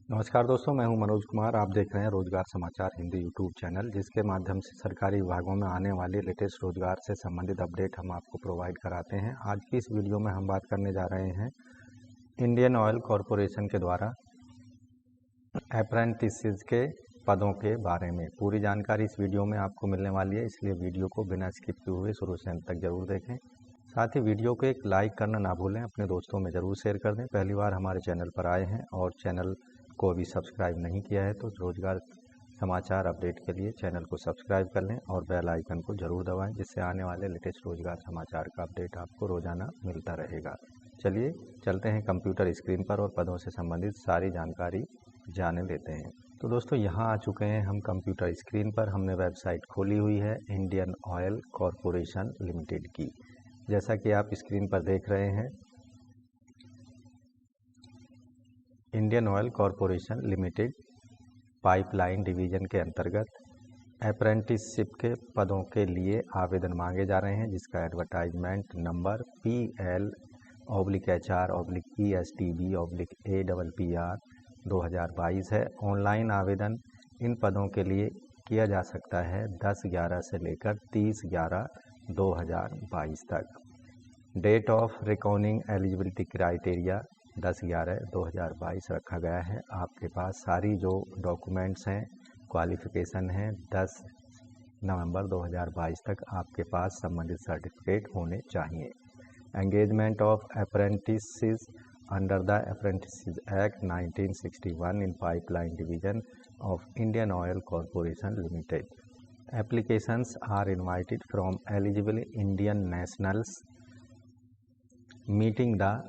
नमस्कार दोस्तों, मैं हूं मनोज कुमार। आप देख रहे हैं रोजगार समाचार हिंदी यूट्यूब चैनल, जिसके माध्यम से सरकारी विभागों में आने वाले लेटेस्ट रोजगार से संबंधित अपडेट हम आपको प्रोवाइड कराते हैं। आज की इस वीडियो में हम बात करने जा रहे हैं इंडियन ऑयल कॉरपोरेशन के द्वारा अप्रेंटिसेस के पदों के बारे में। पूरी जानकारी इस वीडियो में आपको मिलने वाली है, इसलिए वीडियो को बिना स्किप किए हुए शुरू से अंत तक जरूर देखें। साथ ही वीडियो को एक लाइक करना ना भूलें, अपने दोस्तों में ज़रूर शेयर कर दें। पहली बार हमारे चैनल पर आए हैं और चैनल को अभी सब्सक्राइब नहीं किया है तो रोजगार समाचार अपडेट के लिए चैनल को सब्सक्राइब कर लें और बेल आइकन को ज़रूर दबाएं, जिससे आने वाले लेटेस्ट रोजगार समाचार का अपडेट आपको रोजाना मिलता रहेगा। चलिए चलते हैं कंप्यूटर स्क्रीन पर और पदों से संबंधित सारी जानकारी जाने लेते हैं। तो दोस्तों, यहाँ आ चुके हैं हम कंप्यूटर स्क्रीन पर। हमने वेबसाइट खोली हुई है इंडियन ऑयल कॉरपोरेशन लिमिटेड की। जैसा कि आप स्क्रीन पर देख रहे हैं, Indian Oil Corporation limited pipeline division के अंतर्गत अप्रेंटिसशिप के पदों के लिए आवेदन मांगे जा रहे हैं, जिसका एडवर्टाइजमेंट नंबर PL/ESTB/APPR 2022 है। ऑनलाइन आवेदन इन पदों के लिए किया जा सकता है 10/11 से लेकर 30/11/2022 तक। Date of recording eligibility criteria 10/11/2022 रखा गया है। आपके पास सारी जो डॉक्यूमेंट्स हैं, क्वालिफिकेशन है, 10 नवंबर 2022 तक आपके पास संबंधित सर्टिफिकेट होने चाहिए। Engagement of apprentices under the apprentices act 1961 in pipeline division of Indian Oil Corporation Limited. Applications are invited from eligible Indian nationals meeting the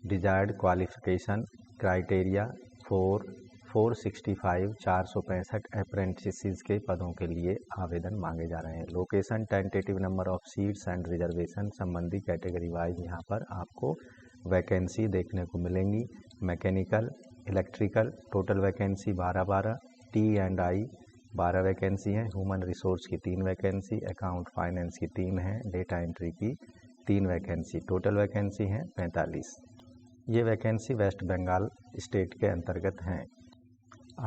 desired qualification criteria for 465 apprentices के पदों के लिए आवेदन मांगे जा रहे हैं। Location, tentative number of seats and reservation संबंधी कैटेगरी वाइज यहाँ पर आपको वैकेंसी देखने को मिलेंगी। Mechanical, electrical total vacancy 12, T&I 12 vacancy हैं। ह्यूमन रिसोर्स की 3 वैकेंसी, अकाउंट फाइनेंस की 3 हैं, डेटा एंट्री की 3 वैकेंसी, टोटल वैकेंसी हैं 45। ये वैकेंसी वेस्ट बंगाल स्टेट के अंतर्गत हैं।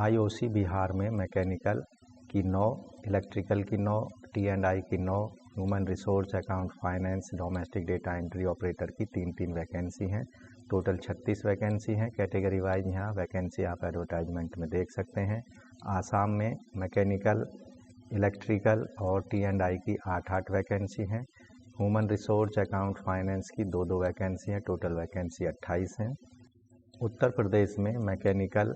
IOC बिहार में मैकेनिकल की 9, इलेक्ट्रिकल की 9, T&I की 9, human resource, account finance, domestic data entry operator की 3 वैकेंसी हैं। टोटल 36 वैकेंसी हैं। कैटेगरी वाइज यहाँ वैकेंसी आप एडवर्टाइजमेंट में देख सकते हैं। आसाम में मैकेनिकल, इलेक्ट्रिकल और T&I की 8 वैकेंसी हैं। ह्यूमन रिसोर्स, अकाउंट फाइनेंस की 2 वैकेंसी हैं। टोटल वैकेंसी 28 हैं। उत्तर प्रदेश में मैकेनिकल,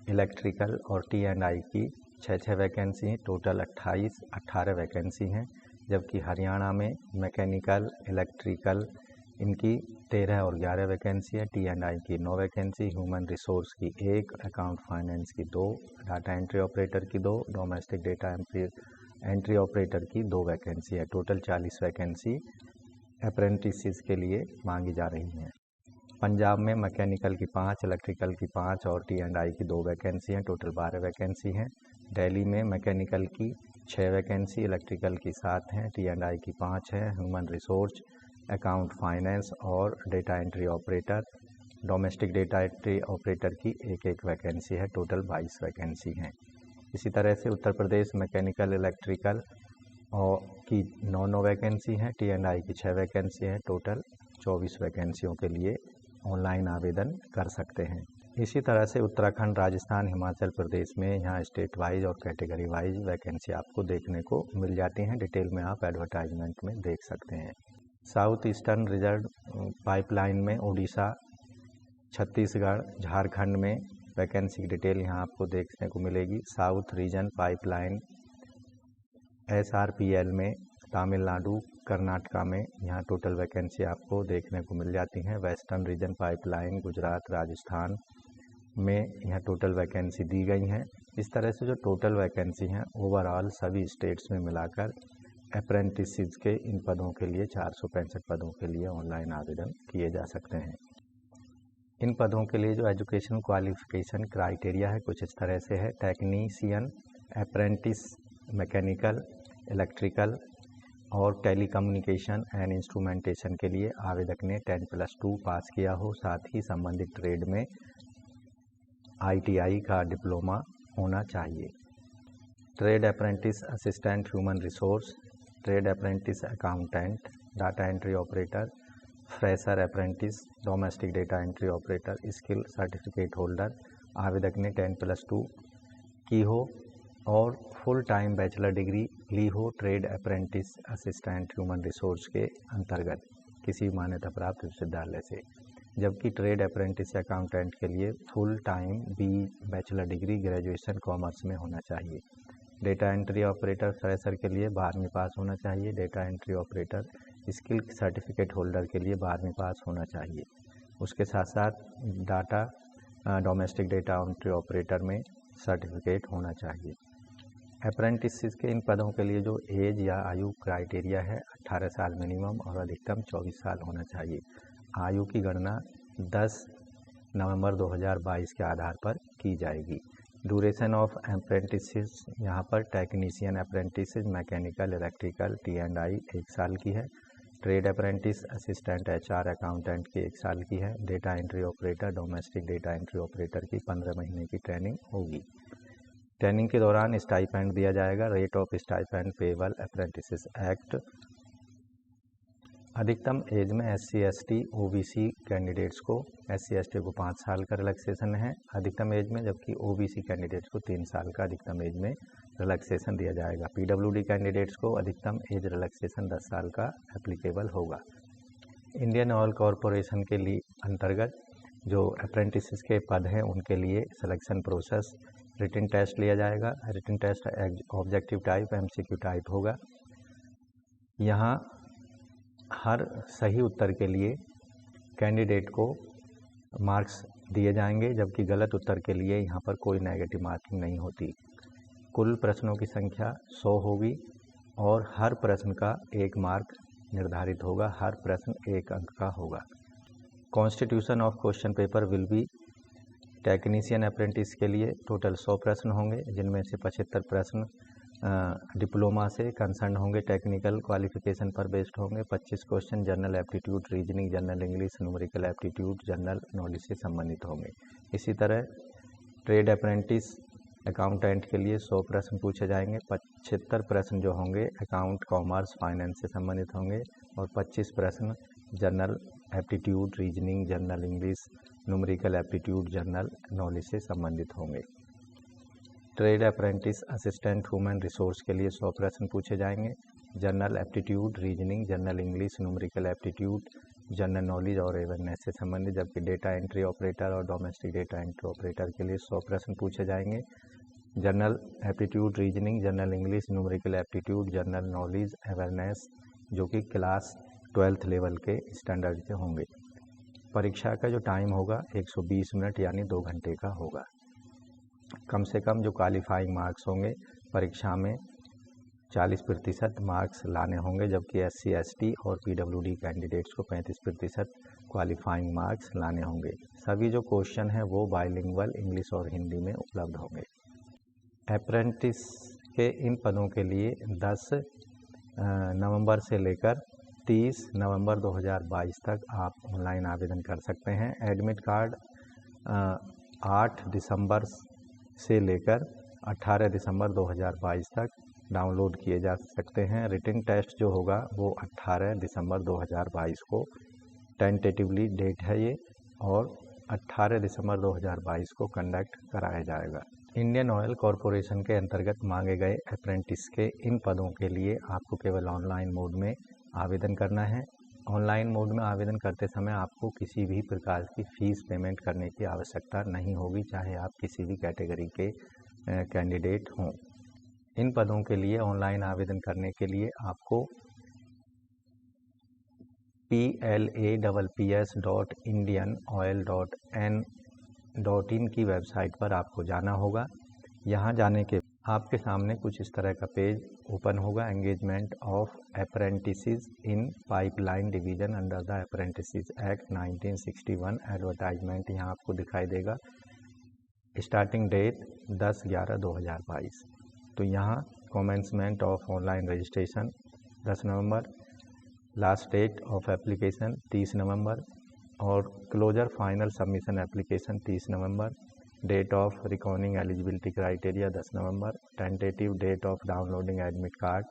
इलेक्ट्रिकल और T&I की 6 वैकेंसी हैं। टोटल 18 वैकेंसी हैं। जबकि हरियाणा में मैकेनिकल, इलेक्ट्रिकल इनकी 13 और 11 वैकेंसी है। T&I की 9 वैकेंसी, ह्यूमन रिसोर्स की 1, अकाउंट फाइनेंस की 2, डाटा एंट्री ऑपरेटर की 2, डोमेस्टिक डेटा एंट्री ऑपरेटर की 2 वैकेंसी है। टोटल 40 वैकेंसी अप्रेंटिसेस के लिए मांगी जा रही हैं। पंजाब में मैकेनिकल की 5, इलेक्ट्रिकल की 5 और T&I की 2 वैकेंसी हैं। टोटल 12 वैकेंसी हैं। दिल्ली में मैकेनिकल की 6 वैकेंसी, इलेक्ट्रिकल की 7 हैं, T&I की 5 है, ह्यूमन रिसोर्स, अकाउंट फाइनेंस और data entry operator, domestic data entry operator की 1 वैकेंसी है। टोटल 22 वैकेंसी हैं। इसी तरह से उत्तर प्रदेश मैकेनिकल, इलेक्ट्रिकल और की 9 वैकेंसी हैं, T&I की 6 वैकेंसी है। टोटल 24 वैकेंसियों के लिए ऑनलाइन आवेदन कर सकते हैं। इसी तरह से उत्तराखंड, राजस्थान, हिमाचल प्रदेश में यहाँ स्टेट वाइज और कैटेगरी वाइज वैकेंसी आपको देखने को मिल जाती हैं। डिटेल में आप एडवर्टाइजमेंट में देख सकते हैं। साउथ ईस्टर्न रिजर्व पाइपलाइन में उड़ीसा, छत्तीसगढ़, झारखंड में वैकेंसी की डिटेल यहाँ आपको देखने को मिलेगी। साउथ रीजन पाइपलाइन SRPL में तमिलनाडु, कर्नाटका में यहाँ टोटल वैकेंसी आपको देखने को मिल जाती हैं। Western region pipeline Gujarat, Rajasthan में यहाँ टोटल वैकेंसी दी गई हैं। इस तरह से जो टोटल वैकेंसी हैं ओवरऑल सभी स्टेट्स में मिलाकर अप्रेंटिसेस के इन पदों के लिए 465 पदों के लिए ऑनलाइन आवेदन किए जा सकते हैं। इन पदों के लिए जो एजुकेशन क्वालिफिकेशन क्राइटेरिया है कुछ इस तरह से है। टेक्नीशियन, अप्रेंटिस, मैकेनिकल, इलेक्ट्रिकल और टेलीकम्युनिकेशन एंड इंस्ट्रूमेंटेशन के लिए आवेदक ने 10+2 पास किया हो, साथ ही संबंधित ट्रेड में ITI का डिप्लोमा होना चाहिए। Trade apprentice assistant human resource, trade apprentice accountant, data entry operator, fresher apprentice, domestic data entry operator, skill certificate holder, आवेदक ने 10+2 की हो और फुल टाइम बैचलर डिग्री ली हो trade apprentice assistant human resource के अंतर्गत किसी मान्यता प्राप्त विश्वविद्यालय से। जबकि ट्रेड अप्रेंटिस अकाउंटेंट के लिए full time bachelor degree graduation commerce में होना चाहिए। डेटा एंट्री ऑपरेटर फ्रेशर के लिए 12वीं पास होना चाहिए। Data entry operator skill certificate holder के लिए 12वीं पास होना चाहिए। उसके साथ साथ डोमेस्टिक डेटा एंट्री ऑपरेटर में सर्टिफिकेट होना चाहिए। अप्रेंटिस के इन पदों के लिए जो एज या आयु क्राइटेरिया है 18 साल मिनिमम और अधिकतम 24 साल होना चाहिए। आयु की गणना 10 नवंबर 2022 के आधार पर की जाएगी। ड्यूरेशन ऑफ अप्रेंटिस यहाँ पर technician apprentice mechanical electrical T&I 1 साल की है। Trade apprentice assistant HR accountant की 1 साल की है। Data entry operator domestic data entry operator की 15 महीने की ट्रेनिंग होगी। ट्रेनिंग के दौरान स्टाइपेंड दिया जाएगा। Rate of stipend payable apprentice act. अधिकतम एज में SC ST OBC कैंडिडेट्स को SC ST को 5 साल का रिलैक्सेशन है अधिकतम एज में, जबकि OBC कैंडिडेट्स को 3 साल का अधिकतम एज में रिलैक्सेशन दिया जाएगा। PWD कैंडिडेट्स को अधिकतम एज रिलैक्सेशन 10 साल का एप्लीकेबल होगा। इंडियन ऑयल कॉरपोरेशन के लिए अंतर्गत जो अप्रेंटिस के पद हैं उनके लिए सिलेक्शन प्रोसेस रिटन टेस्ट लिया जाएगा। Written test objective type MCQ type होगा। यहाँ हर सही उत्तर के लिए कैंडिडेट को मार्क्स दिए जाएंगे, जबकि गलत उत्तर के लिए यहाँ पर कोई नेगेटिव मार्किंग नहीं होती। कुल प्रश्नों की संख्या 100 होगी और हर प्रश्न का 1 मार्क निर्धारित होगा। हर प्रश्न 1 अंक का होगा। Constitution of question paper will be technician apprentice के लिए टोटल 100 प्रश्न होंगे, जिनमें से 75 प्रश्न डिप्लोमा से कंसर्न होंगे, टेक्निकल क्वालिफिकेशन पर बेस्ड होंगे। 25 question general aptitude reasoning, general English, numerical aptitude, general knowledge से संबंधित होंगे। इसी तरह ट्रेड अप्रेंटिस अकाउंटेंट के लिए 100 प्रश्न पूछे जाएंगे। 75 प्रश्न जो होंगे अकाउंट कॉमर्स फाइनेंस से संबंधित होंगे और 25 प्रश्न general aptitude reasoning, general English, numerical aptitude, general knowledge से संबंधित होंगे। Trade apprentice assistant human resource के लिए 100 प्रश्न पूछे जाएंगे। General aptitude reasoning, general English, numerical aptitude, general knowledge और अवेयरनेस से संबंधित। जबकि डेटा एंट्री ऑपरेटर और डोमेस्टिक डेटा एंट्री ऑपरेटर के लिए 100 प्रश्न पूछे जाएंगे। General aptitude reasoning, general English, numerical aptitude, general knowledge, awareness, जो कि क्लास 12th लेवल के स्टैंडर्ड के होंगे। परीक्षा का जो टाइम होगा 120 मिनट यानी 2 घंटे का होगा। कम से कम जो क्वालिफाइंग मार्क्स होंगे परीक्षा में 40% मार्क्स लाने होंगे, जबकि SC ST और PWD कैंडिडेट्स को 35% क्वालिफाइंग मार्क्स लाने होंगे। सभी जो क्वेश्चन हैं वो बाइलिंगुअल इंग्लिश और हिंदी में उपलब्ध होंगे। अप्रेंटिस के इन पदों के लिए 10 नवंबर से लेकर 30 नवंबर 2022 तक आप ऑनलाइन आवेदन कर सकते हैं। एडमिट कार्ड 8 दिसंबर से लेकर 18 दिसंबर 2022 तक डाउनलोड किए जा सकते हैं। रिटन टेस्ट जो होगा वो 18 दिसंबर 2022 को टेंटेटिवली डेट है ये, और 18 दिसंबर 2022 को कंडक्ट कराया जाएगा। इंडियन ऑयल कॉरपोरेशन के अंतर्गत मांगे गए अप्रेंटिस के इन पदों के लिए आपको केवल ऑनलाइन मोड में आवेदन करना है। ऑनलाइन मोड में आवेदन करते समय आपको किसी भी प्रकार की फ़ीस पेमेंट करने की आवश्यकता नहीं होगी, चाहे आप किसी भी कैटेगरी के कैंडिडेट हों। इन पदों के लिए ऑनलाइन आवेदन करने के लिए आपको PLAPPS.indianoil.in की वेबसाइट पर आपको जाना होगा। यहाँ जाने के आपके सामने कुछ इस तरह का पेज ओपन होगा। Engagement of apprentices in pipeline division under the apprentices act 1961 advertisement यहाँ आपको दिखाई देगा। Starting date 10/11/2022। तो यहाँ कमेंसमेंट ऑफ ऑनलाइन रजिस्ट्रेशन 10 नवंबर, लास्ट डेट ऑफ एप्लीकेशन 30 नवंबर और क्लोजर फाइनल सबमिशन एप्लीकेशन 30 नवंबर। Date of recording eligibility criteria 10 नवंबर, tentative date of downloading admit card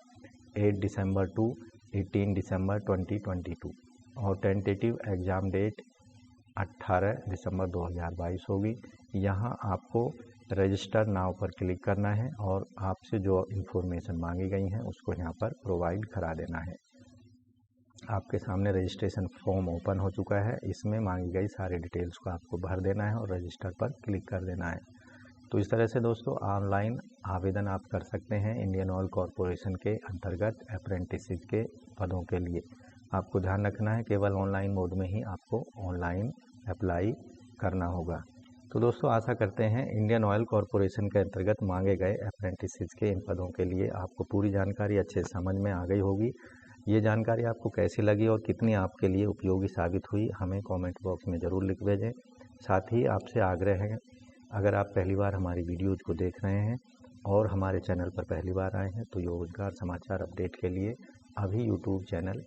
8 दिसंबर टू 18 दिसंबर 2022 और टेंटेटिव एग्ज़ाम डेट 18 दिसंबर 2022 होगी। यहाँ आपको रजिस्टर नाउ पर क्लिक करना है और आपसे जो इन्फॉर्मेशन मांगी गई हैं उसको यहाँ पर प्रोवाइड करा देना है। आपके सामने रजिस्ट्रेशन फॉर्म ओपन हो चुका है, इसमें मांगी गई सारी डिटेल्स को आपको भर देना है और रजिस्टर पर क्लिक कर देना है। तो इस तरह से दोस्तों ऑनलाइन आवेदन आप कर सकते हैं इंडियन ऑयल कॉरपोरेशन के अंतर्गत अप्रेंटिसशिप के पदों के लिए। आपको ध्यान रखना है केवल ऑनलाइन मोड में ही आपको ऑनलाइन अप्लाई करना होगा। तो दोस्तों आशा करते हैं इंडियन ऑयल कॉरपोरेशन के अंतर्गत मांगे गए अप्रेंटिसशिप के इन पदों के लिए आपको पूरी जानकारी अच्छे से समझ में आ गई होगी। ये जानकारी आपको कैसी लगी और कितनी आपके लिए उपयोगी साबित हुई हमें कमेंट बॉक्स में ज़रूर लिख भेजें। साथ ही आपसे आग्रह है, अगर आप पहली बार हमारी वीडियोज़ को देख रहे हैं और हमारे चैनल पर पहली बार आए हैं तो रोज़गार समाचार अपडेट के लिए अभी यूट्यूब चैनल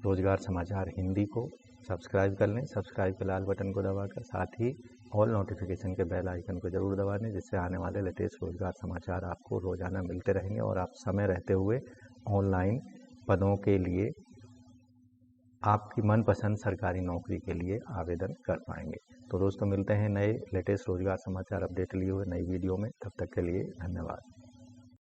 रोज़गार समाचार हिंदी को सब्सक्राइब कर लें। सब्सक्राइब के लाल बटन को दबाकर साथ ही ऑल नोटिफिकेशन के बेल आइकन को ज़रूर दबा दें, जिससे आने वाले लेटेस्ट रोज़गार समाचार आपको रोज़ाना मिलते रहेंगे और आप समय रहते हुए ऑनलाइन पदों के लिए आपकी मनपसंद सरकारी नौकरी के लिए आवेदन कर पाएंगे। तो दोस्तों मिलते हैं नए लेटेस्ट रोज़गार समाचार अपडेट लिए हुए नई वीडियो में, तब तक के लिए धन्यवाद।